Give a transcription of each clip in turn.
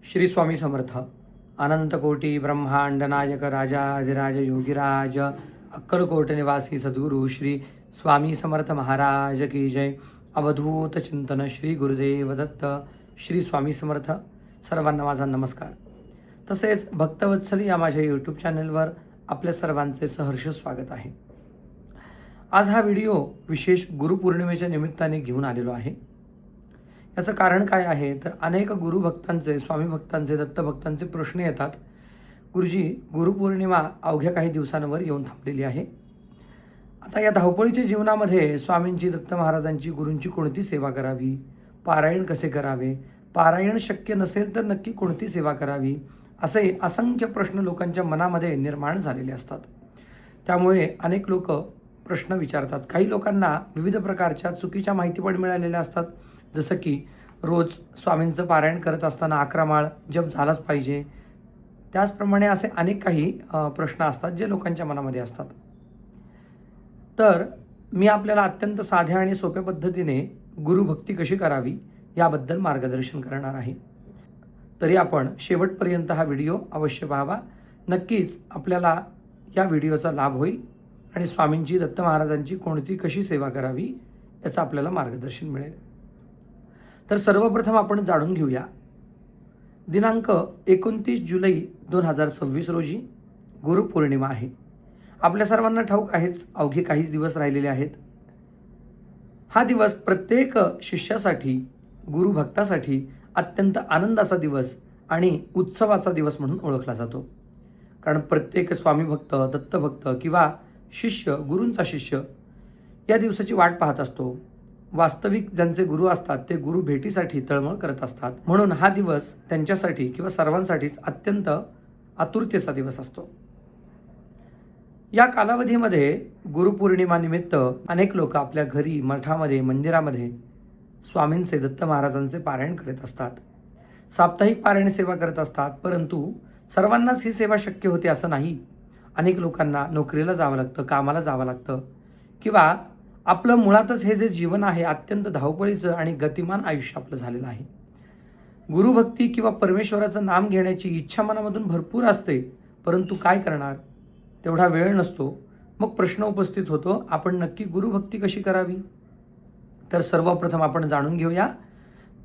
श्री स्वामी समर्थ. अनंतकोटी ब्रह्मांड नायक राजाधिराज योगीराज अक्कलकोट निवासी सद्गुरू श्री स्वामी समर्थ महाराज की जय. अवधूत चिंतन श्री गुरुदेव दत्त. श्री स्वामी समर्थ. सर्वांना माझा नमस्कार. तसेच भक्तवत्सल या माझ्या यूट्यूब चॅनलवर आपल्या सर्वांचे सहर्ष स्वागत आहे. आज हा व्हिडिओ विशेष गुरुपौर्णिमेच्या निमित्ताने घेऊन आलेलो आहे. याचं कारण काय आहे तर अनेक गुरुभक्तांचे, स्वामी भक्तांचे, दत्तभक्तांचे प्रश्न येतात. गुरुजी, गुरुपौर्णिमा अवघ्या काही दिवसांवर येऊन थांबलेली आहे. आता या धावपळीच्या जीवनामध्ये स्वामींची, दत्त महाराजांची, गुरूंची कोणती सेवा करावी, पारायण कसे करावे, पारायण शक्य नसेल तर नक्की कोणती सेवा करावी, असे असंख्य प्रश्न लोकांच्या मनामध्ये निर्माण झालेले असतात. त्यामुळे अनेक लोक प्रश्न विचारतात. काही लोकांना विविध प्रकारच्या चुकीच्या माहिती पण मिळालेल्या असतात. जसं की रोज स्वामींचं पारायण करत असताना 11 माळ जप झालाच पाहिजे. त्याचप्रमाणे असे अनेक काही प्रश्न असतात जे लोकांच्या मनामध्ये असतात. तर मी आपल्याला अत्यंत साध्या आणि सोप्या पद्धतीने गुरुभक्ती कशी करावी याबद्दल मार्गदर्शन करणार आहे. तरी आपण शेवटपर्यंत हा व्हिडिओ अवश्य पाहावा. नक्कीच आपल्याला या व्हिडिओचा लाभ होईल आणि स्वामींची, दत्त महाराजांची कोणती कशी सेवा करावी याचं आपल्याला मार्गदर्शन मिळेल. तर सर्वप्रथम आपण जाणून घेऊया. दिनांक 29 जुलै 2026 रोजी गुरुपौर्णिमा आहे. आपल्या सर्वांना ठाऊक आहेच, अवघे काहीच दिवस राहिलेले आहेत. हा दिवस प्रत्येक शिष्यासाठी, गुरुभक्तासाठी अत्यंत आनंदाचा दिवस आणि उत्सवाचा दिवस म्हणून ओळखला जातो. कारण प्रत्येक स्वामी भक्त, दत्तभक्त किंवा शिष्य, गुरूंचा शिष्य या दिवसाची वाट पाहत असतो. वास्तविक ज्यांचे गुरु असतात ते गुरु भेटीसाठी तळमळ करत असतात. म्हणून हा दिवस त्यांच्यासाठी किंवा सर्वांसाठीच अत्यंत आतुरतेचा दिवस असतो. या कालावधीमध्ये गुरुपौर्णिमानिमित्त अनेक लोक आपल्या घरी, मठामध्ये, मंदिरामध्ये स्वामींचे, दत्त महाराजांचे पारायण करीत असतात. साप्ताहिक पारायण सेवा करत असतात. परंतु सर्वांनाच ही सेवा शक्य होते असं नाही. अनेक लोकांना नोकरीला जावं लागतं, कामाला जावं लागतं, किंवा आपलं मुळातच हे जे जीवन आहे अत्यंत धावपळीचं आणि गतिमान आयुष्य आपलं झालेलं आहे. गुरुभक्ती किंवा परमेश्वराचं नाम घेण्याची इच्छा मनामधून भरपूर असते, परंतु काय करणार, तेवढा वेळ नसतो. मग प्रश्न उपस्थित होतो, आपण नक्की गुरुभक्ती कशी करावी. तर सर्वप्रथम आपण जाणून घेऊया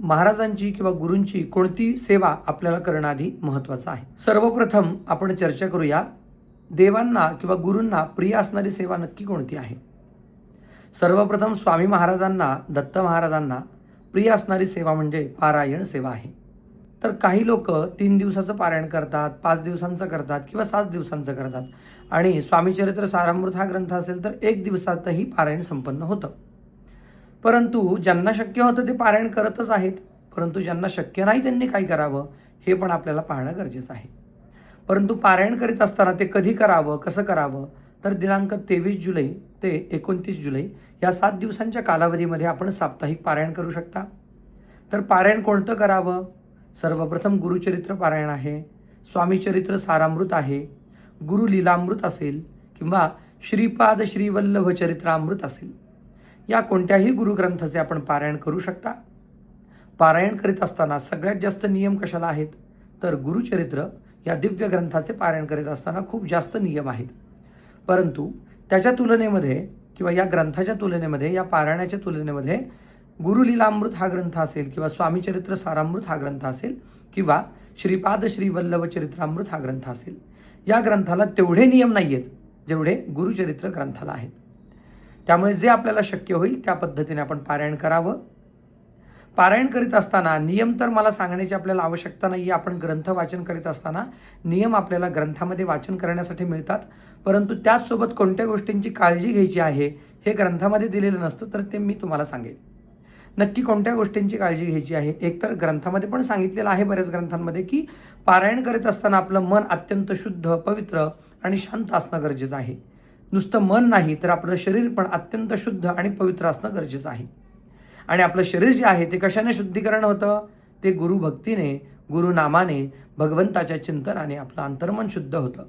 महाराजांची किंवा गुरूंची कोणती सेवा आपल्याला करणं आधी महत्त्वाचं आहे. सर्वप्रथम आपण चर्चा करूया देवांना किंवा गुरूंना प्रिय असणारी सेवा नक्की कोणती आहे. सर्वप्रथम स्वामी महाराजांना, दत्त महाराजांना प्रिय असणारी सेवा म्हणजे पारायण सेवा आहे. तर काही लोक 3 दिवसाचं पारायण करतात, 5 दिवसांचं करतात किंवा 7 दिवसांचं करतात. आणि स्वामीचरित्र सारामृत हा ग्रंथ असेल तर 1 दिवसातही पारायण संपन्न होतं. परंतु ज्यांना शक्य होतं ते पारायण करतच आहेत. परंतु ज्यांना शक्य नाही त्यांनी काय करावं हे पण आपल्याला पाहणं गरजेचं आहे. परंतु पारायण करीत असताना ते कधी करावं, कसं करावं, तर दिनांक 23 जुलै ते 29 जुलै या 7 दिवसांच्या कालावधीमध्ये आपण साप्ताहिक पारायण करू शकता. तर पारायण कोणतं करावं. सर्वप्रथम गुरुचरित्र पारायण आहे, स्वामीचरित्र सारामृत आहे, गुरु लीलामृत असेल किंवा श्रीपाद श्रीवल्लभ चरित्रामृत असेल, या कोणत्याही गुरुग्रंथाचे आपण पारायण करू शकता. पारायण करीत असताना सगळ्यात जास्त नियम कशाला आहेत तर गुरुचरित्र या दिव्य ग्रंथाचे पारायण करीत असताना खूप जास्त नियम आहेत. परंतु त्याच्या तुलनेमध्ये किंवा या ग्रंथाच्या तुलनेमध्ये, या पारायणाच्या तुलनेमध्ये गुरुलीलामृत हा ग्रंथ असेल किंवा स्वामीचरित्र सारामृत हा ग्रंथ असेल किंवा श्रीपाद श्रीवल्लभ चरित्रामृत हा ग्रंथ असेल, या ग्रंथाला तेवढे नियम नाही आहेत जेवढे गुरुचरित्र ग्रंथाला आहेत. त्यामुळे जे आपल्याला शक्य होईल त्या पद्धतीने आपण पारायण करावं. पारायण करीत असताना नियम तर मला सांगण्याची आपल्याला आवश्यकता नाही. आपण ग्रंथ वाचन करीत असताना नियम आपल्याला ग्रंथामध्ये वाचन करण्यासाठी मिळतात. परंतु त्याचसोबत कोणत्या गोष्टींची काळजी घ्यायची आहे हे ग्रंथामध्ये दिलेलं नसतं, तर ते मी तुम्हाला सांगेन. नक्की कोणत्या गोष्टींची काळजी घ्यायची आहे. एकतर ग्रंथामध्ये पण सांगितलेलं आहे बऱ्याच ग्रंथांमध्ये की पारायण करीत असताना आपलं मन अत्यंत शुद्ध, पवित्र आणि शांत असणं गरजेचं आहे. नुसतं मन नाही तर आपलं शरीर पण अत्यंत शुद्ध आणि पवित्र असणं गरजेचं आहे. आणि आपलं शरीर जे आहे ते कशाने शुद्धीकरण होतं, ते गुरुभक्तीने, गुरुनामाने, भगवंताच्या चिंतनाने आपलं अंतर्मन शुद्ध होतं.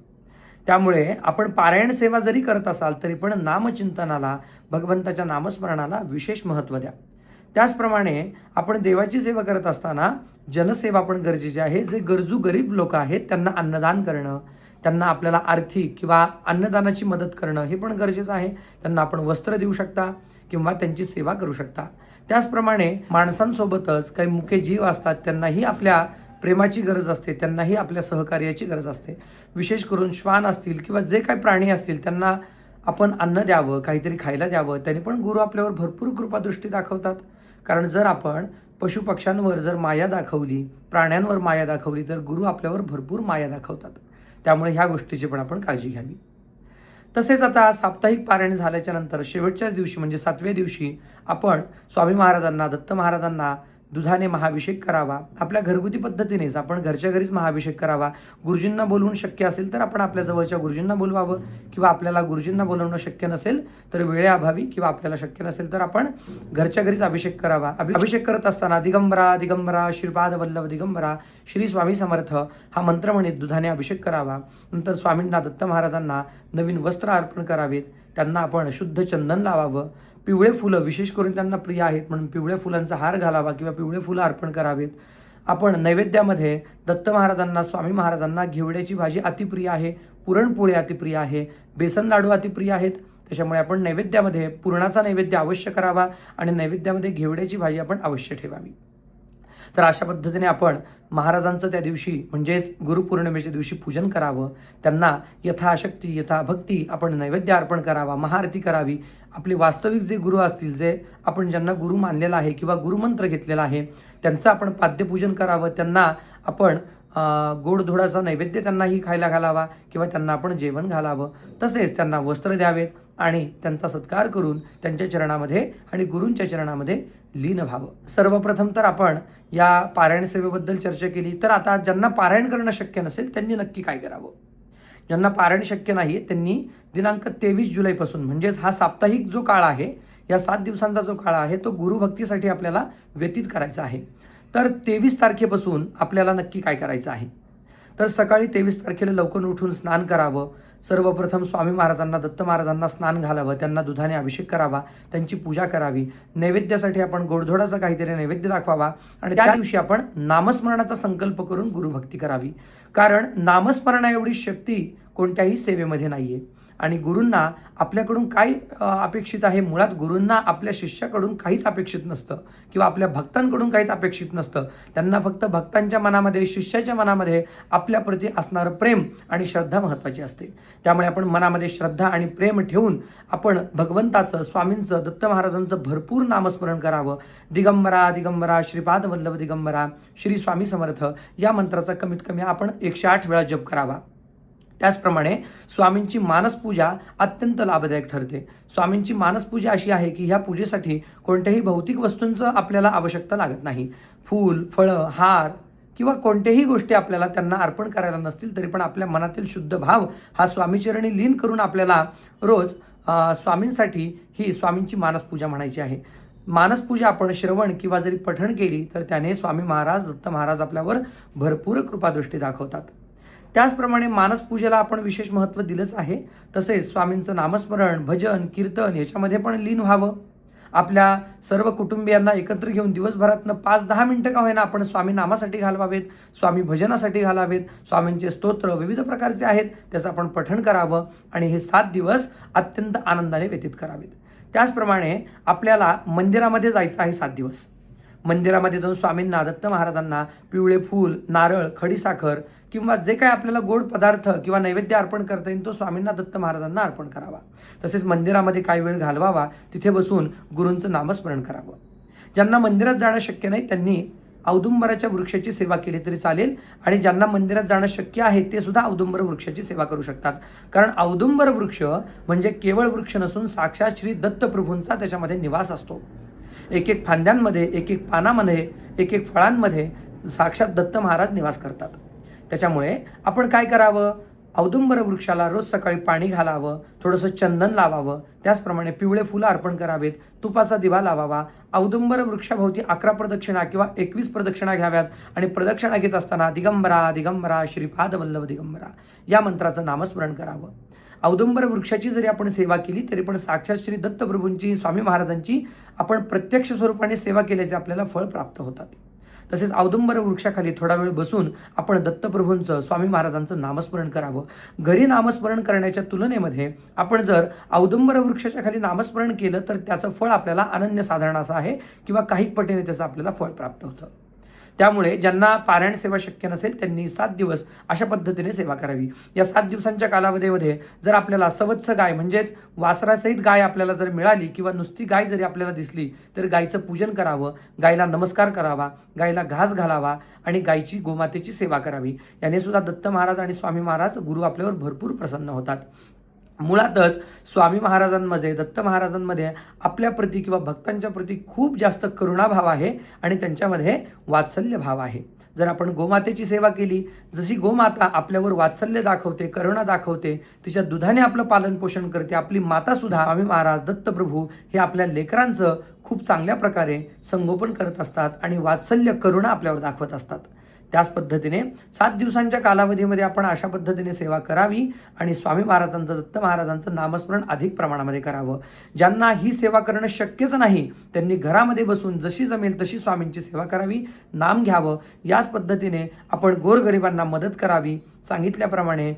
त्यामुळे आपण पारायण सेवा जरी करत असाल तरी पण नामचिंतनाला, भगवंताच्या नामस्मरणाला विशेष महत्त्व द्या. त्याचप्रमाणे आपण देवाची सेवा करत असताना जनसेवा पण गरजेची आहे. जे गरजू गरीब लोक आहेत त्यांना अन्नदान करणं, त्यांना आपल्याला आर्थिक किंवा अन्नदानाची मदत करणं हे पण गरजेचं आहे. त्यांना आपण वस्त्र देऊ शकता किंवा त्यांची सेवा करू शकता. त्याचप्रमाणे माणसांसोबतच काही मुके जीव असतात, त्यांनाही आपल्या प्रेमाची गरज असते, त्यांनाही आपल्या सहकार्याची गरज असते. विशेष करून श्वान असतील किंवा जे काही प्राणी असतील त्यांना आपण अन्न द्यावं, काहीतरी खायला द्यावं. त्यांनी पण गुरु आपल्यावर भरपूर कृपादृष्टी दाखवतात. कारण जर आपण पशुपक्ष्यांवर जर माया दाखवली, प्राण्यांवर माया दाखवली, तर गुरु आपल्यावर भरपूर माया दाखवतात. त्यामुळे ह्या गोष्टीची पण आपण काळजी घ्यावी. तसेच आता साप्ताहिक पारायण झाल्याच्या नंतर शेवटच्याच दिवशी म्हणजे 7व्या दिवशी आपण स्वामी महाराजांना, दत्त महाराजांना दुधाने महाभिषेक करावा. आपल्या घरगुती पद्धतीनेच आपण घरच्या घरीच महाभिषेक करावा. गुरुजींना बोलवून शक्य असेल तर आपण आपल्या जवळच्या गुरुजींना बोलवावं, किंवा आपल्याला गुरुजींना बोलवणं शक्य नसेल तर वेळेअभावी किंवा आपल्याला शक्य नसेल तर आपण घरच्या घरीच अभिषेक करावा. अभिषेक करत असताना दिगंबरा दिगंबरा श्रीपाद वल्लभ दिगंबरा श्री स्वामी समर्थ हा मंत्र म्हणत दुधाने अभिषेक करावा. नंतर स्वामींना, दत्त महाराजांना नवीन वस्त्र अर्पण करावेत. त्यांना आपण शुद्ध चंदन लावावं. पिवळे फुलं विशेष करून त्यांना प्रिय आहेत म्हणून पिवळ्या फुलांचा हार घालावा किंवा पिवळे फुलं अर्पण करावेत. आपण नैवेद्यामध्ये दत्त महाराजांना, स्वामी महाराजांना घेवड्याची भाजी अतिप्रिय आहे, पुरणपोळी अतिप्रिय आहे, बेसन लाडू अतिप्रिय आहेत. त्याच्यामुळे आपण नैवेद्यामध्ये पुरणाचा नैवेद्य अवश्य करावा आणि नैवेद्यामध्ये घेवड्याची भाजी आपण अवश्य ठेवावी. तर अशा पद्धतीने आपण महाराजांचं त्या दिवशी म्हणजेच गुरुपौर्णिमेच्या दिवशी पूजन करावं. त्यांना यथाशक्ती यथाभक्ती आपण नैवेद्य अर्पण करावा, महाआरती करावी. आपले वास्तविक जे गुरु असतील, जे आपण ज्यांना गुरु मानलेला आहे किंवा गुरुमंत्र घेतलेला आहे, त्यांचं आपण पाद्यपूजन करावं. त्यांना आपण गोडधोडाचा नैवेद्य त्यांनाही खायला घालावा किंवा त्यांना आपण जेवण घालावं. तसेच त्यांना वस्त्र द्यावेत आणि त्यांचा सत्कार करून त्यांच्या चरणामध्ये आणि गुरूंच्या चरणामध्ये लीन व्हावं. सर्वप्रथम तर आपण या पारायण सेवेबद्दल चर्चा केली. तर आता ज्यांना पारायण करणं शक्य नसेल त्यांनी नक्की काय करावं? ज्यांना पारायण शक्य नाही त्यांनी दिनांक 23 जुलैपासून म्हणजेच हा साप्ताहिक जो काळ आहे, या 7 दिवसांचा जो काळ आहे तो गुरुभक्तीसाठी आपल्याला व्यतीत करायचा आहे. तर 23 तारखेपासून आपल्याला नक्की काय करायचं आहे? तर सकाळी 23 तारखेला लवकर उठून स्नान करावं. सर्वप्रथम स्वामी महाराजांना, दत्त महाराजांना स्नान घालावं, त्यांना दुधाने अभिषेक करावा, त्यांची पूजा करावी. नैवेद्यासाठी आपण गोडधोडाचा काहीतरी नैवेद्य दाखवावा आणि त्या दिवशी आपण नामस्मरणाचा संकल्प करून गुरुभक्ती करावी. कारण नामस्मरणा एवढी शक्ती कोणत्याही सेवेमध्ये नाहीये. आणि गुरूंना आपल्याकडून काय अपेक्षित आहे? मुळात गुरूंना आपल्या शिष्याकडून काहीच अपेक्षित नसतं किंवा आपल्या भक्तांकडून काहीच अपेक्षित नसतं. त्यांना फक्त भक्तांच्या मनामध्ये, शिष्याच्या मनामध्ये आपल्याप्रती असणारं प्रेम आणि श्रद्धा महत्त्वाची असते. त्यामुळे आपण मनामध्ये श्रद्धा आणि प्रेम ठेवून आपण भगवंताचं, स्वामींचं, दत्त महाराजांचं भरपूर नामस्मरण करावं. दिगंबरा दिगंबरा श्रीपाद वल्लभ दिगंबरा श्री स्वामी समर्थ या मंत्राचा कमीत कमी आपण 108 वेळा जप करावा. त्याचप्रमाणे स्वामींची मानसपूजा अत्यंत लाभदायक ठरते. स्वामींची मानसपूजा अशी आहे की ह्या पूजेसाठी कोणत्याही भौतिक वस्तूंचं आपल्याला आवश्यकता लागत नाही. फूल, फळं, हार किंवा कोणत्याही गोष्टी आपल्याला त्यांना अर्पण करायला नसतील तरी पण आपल्या मनातील शुद्ध भाव हा स्वामीचरणी लीन करून आपल्याला रोज स्वामींसाठी ही स्वामींची मानसपूजा म्हणायची आहे. मानसपूजा आपण श्रवण किंवा जरी पठण केली तर त्याने स्वामी महाराज, दत्त महाराज आपल्यावर भरपूर कृपादृष्टी दाखवतात. त्याचप्रमाणे मानसपूजेला आपण विशेष महत्त्व दिलंच आहे. तसेच स्वामींचं नामस्मरण, भजन, कीर्तन याच्यामध्ये पण लीन व्हावं. आपल्या सर्व कुटुंबियांना एकत्र घेऊन दिवसभरातनं 5-10 मिनिटं का होईना आपण स्वामी नामासाठी घालवावेत, स्वामी भजनासाठी घालावेत. स्वामींचे स्तोत्र विविध प्रकारचे आहेत, त्याचं आपण पठण करावं आणि हे 7 दिवस अत्यंत आनंदाने व्यतीत करावेत. त्याचप्रमाणे आपल्याला मंदिरामध्ये जायचं आहे 7 दिवस. मंदिरामध्ये जाऊन स्वामींना, दत्त महाराजांना पिवळे फूल, नारळ, खडीसाखर किंवा जे काही आपल्याला गोड पदार्थ किंवा नैवेद्य अर्पण करता येईल तो स्वामींना, दत्त महाराजांना अर्पण करावा. तसेच मंदिरामध्ये काही वेळ घालवावा, तिथे बसून गुरूंचं नामस्मरण करावं. ज्यांना मंदिरात जाणं शक्य नाही त्यांनी औदुंबराच्या वृक्षाची सेवा केली तरी चालेल आणि ज्यांना मंदिरात जाणं शक्य आहे ते सुद्धा औदुंबर वृक्षाची सेवा करू शकतात. कारण औदुंबर वृक्ष म्हणजे केवळ वृक्ष नसून साक्षात श्री दत्तप्रभूंचा त्याच्यामध्ये निवास असतो. एक एक फांद्यांमध्ये, एक एक पानामध्ये, एक एक फळांमध्ये साक्षात दत्त महाराज निवास करतात. त्याच्यामुळे आपण काय करावं? औदुंबर वृक्षाला रोज सकाळी पाणी घालावं, थोडंसं चंदन लावावं, त्याचप्रमाणे पिवळे फुलं अर्पण करावेत, तुपाचा दिवा लावावा. औदुंबर वृक्षाभोवती 11 प्रदक्षिणा किंवा 21 प्रदक्षिणा घ्याव्यात आणि प्रदक्षिणा घेत असताना दिगंबरा दिगंबरा श्रीपाद वल्लभ दिगंबरा या मंत्राचं नामस्मरण करावं. औदुंबर वृक्षाची जरी आपण सेवा केली तरी पण साक्षात श्री दत्तप्रभूंची, स्वामी महाराजांची आपण प्रत्यक्ष स्वरूपाने सेवा केल्याचे आपल्याला फळ प्राप्त होतात. तसेच औदुंबर वृक्षाखाली थोडा वेळ बसून आपण दत्तप्रभूंचं, स्वामी महाराजांचं नामस्मरण करावं. घरी नामस्मरण करण्याच्या तुलनेमध्ये आपण जर औदुंबर वृक्षाच्या खाली नामस्मरण केलं तर त्याचं फळ आपल्याला अनन्यसाधारण असं आहे किंवा काही पटीने त्याचं आपल्याला फळ प्राप्त होतं. त्यामुळे ज्यांना पारायण सेवा शक्य नसेल त्यांनी 7 दिवस अशा पद्धतीने सेवा करावी. या 7 दिवसांच्या कालावधीमध्ये जर आपल्याला सवत्स गाय म्हणजेच वासरासहित गाय आपल्याला जर मिळाली किंवा नुसती गाय जरी आपल्याला दिसली तर गायचं पूजन करावं, गायला नमस्कार करावा, गायला घास घालावा आणि गायची गोमातेची सेवा करावी. याने सुद्धा दत्त महाराज आणि स्वामी महाराज गुरु आपल्यावर भरपूर प्रसन्न होतात. मुळातच स्वामी महाराजांमध्ये, दत्त महाराजांमध्ये आपल्या प्रती किंवा भक्तांच्या प्रती खूप जास्त करुणाभाव आहे आणि त्यांच्यामध्ये वात्सल्य भाव आहे. जर आपण गोमातेची सेवा केली, जशी गोमाता आपल्यावर वात्सल्य दाखवते, करुणा दाखवते, तिच्या दुधाने आपलं पालन पोषण करते, आपली माता सुद्धा स्वामी महाराज, दत्तप्रभू हे आपल्या लेकरांचं खूप चांगल्या प्रकारे संगोपन करत असतात आणि वात्सल्य, करुणा आपल्यावर दाखवत असतात. त्याच पद्धतीने 7 दिवसांच्या कालावधीमध्ये आपण अशा पद्धतीने सेवा करावी आणि स्वामी महाराजांचं, दत्त महाराजांचं नामस्मरण अधिक प्रमाणामध्ये करावं. ज्यांना ही सेवा करणं शक्यच नाही त्यांनी घरामध्ये बसून जशी जमेल तशी स्वामींची सेवा करावी, नाम घ्यावं. याच पद्धतीने आपण गोरगरिबांना मदत करावी. सांगितल्याप्रमाणे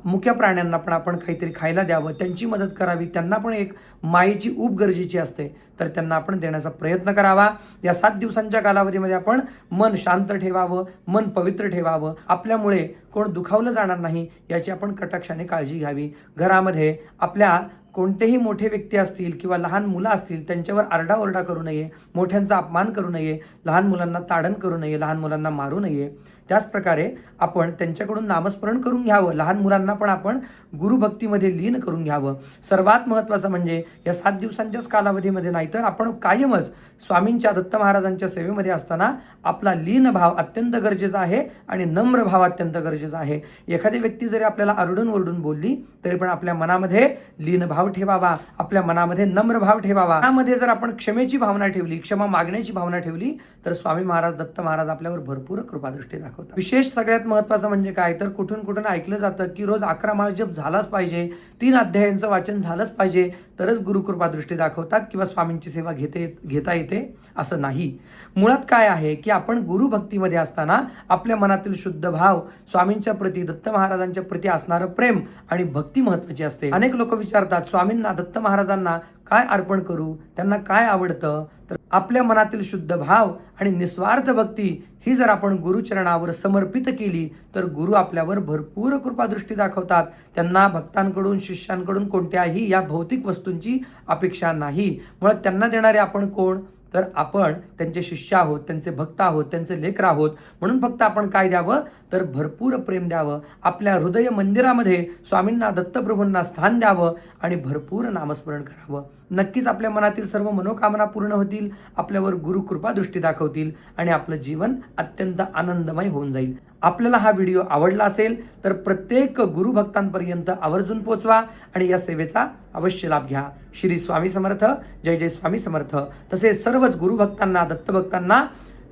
मुक्या प्राण्यांना पण आपण काहीतरी खायला द्यावं, त्यांची मदत करावी. त्यांना पण एक मायेची ऊब गरजेची असते तर त्यांना आपण देण्याचा प्रयत्न करावा. या 7 दिवसांच्या कालावधीमध्ये आपण मन शांत ठेवावं, मन पवित्र ठेवावं. आपल्यामुळे कोण दुखावलं जाणार नाही याची आपण कटाक्षाने काळजी घ्यावी. घरामध्ये आपल्या कोणतेही मोठे व्यक्ती असतील किंवा लहान मुलं असतील त्यांच्यावर आरडाओरडा करू नये, मोठ्यांचा अपमान करू नये, लहान मुलांना ताडण करू नये, लहान मुलांना मारू नये. त्याचप्रकारे आपण त्यांच्याकडून नामस्मरण करून घ्यावं. लहान मुलांना पण आपण गुरुभक्तीमध्ये लीन करून घ्यावं. सर्वात महत्त्वाचं म्हणजे या 7 दिवसांच्याच कालावधीमध्ये नाही तर आपण कायमच स्वामींच्या, दत्त महाराजांच्या सेवेमध्ये असताना आपला लीन भाव अत्यंत गरजेचा आहे आणि नम्र भाव अत्यंत गरजेचा आहे. एखादी व्यक्ती जरी आपल्याला आरडून ओरडून बोलली तरी पण आपल्या मनामध्ये लीन भाव ठेवावा, आपल्या मनामध्ये नम्र भाव ठेवावा. त्यामध्ये जर आपण क्षमेची भावना ठेवली, क्षमा मागण्याची भावना ठेवली तर स्वामी महाराज, दत्त महाराज आपल्यावर भरपूर कृपादृष्टी दाखवतात. विशेष सगळ्यात महत्त्वाचं म्हणजे काय तर कुठून ऐकलं जातं की रोज 11 माळ जप झालाच पाहिजे, 3 अध्यायांचं वाचन झालंच पाहिजे तरच गुरुकृपादृष्टी दाखवतात किंवा स्वामींची सेवा घेता येते असं नाही. मुळात काय आहे की आपण गुरुभक्तीमध्ये असताना आपल्या मनातील शुद्ध भाव, स्वामींच्या प्रती, दत्त महाराजांच्या प्रती असणारं प्रेम आणि भक्ती महत्त्वाची असते. अनेक लोक विचारतात स्वामींना, दत्त महाराजांना काय अर्पण करू, त्यांना काय आवडतं. तर आपल्या मनातील शुद्ध भाव आणि निस्वार्थ भक्ती ही जर आपण गुरुचरणावर समर्पित केली तर गुरु आपल्यावर भरपूर कृपादृष्टी दाखवतात. त्यांना भक्तांकडून, शिष्यांकडून कोणत्याही या भौतिक वस्तूंची अपेक्षा नाही. मुळात त्यांना देणारे आपण कोण तर आपण त्यांचे शिष्य आहोत, त्यांचे भक्त आहोत, त्यांचे लेकर आहोत. म्हणून फक्त आपण काय द्यावं तर भरपूर प्रेम द्यावं. आपल्या हृदय मंदिरामध्ये स्वामींना, दत्तप्रभूंना स्थान द्यावं आणि भरपूर नामस्मरण करावं. नक्कीच आपल्या मनातील सर्व मनोकामना पूर्ण होतील, आपल्यावर गुरु कृपादृष्टी दाखवतील आणि आपलं जीवन अत्यंत आनंदमय होऊन जाईल. आपल्याला हा व्हिडिओ आवडला असेल तर प्रत्येक गुरुभक्तांपर्यंत आवर्जून पोचवा आणि या सेवेचा अवश्य लाभ घ्या. श्री स्वामी समर्थ. जय जय स्वामी समर्थ. तसेच सर्वच गुरुभक्तांना, दत्तभक्तांना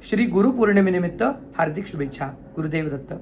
श्री गुरुपौर्णिमेनिमित्त हार्दिक शुभेच्छा. गुरुदेव दत्त.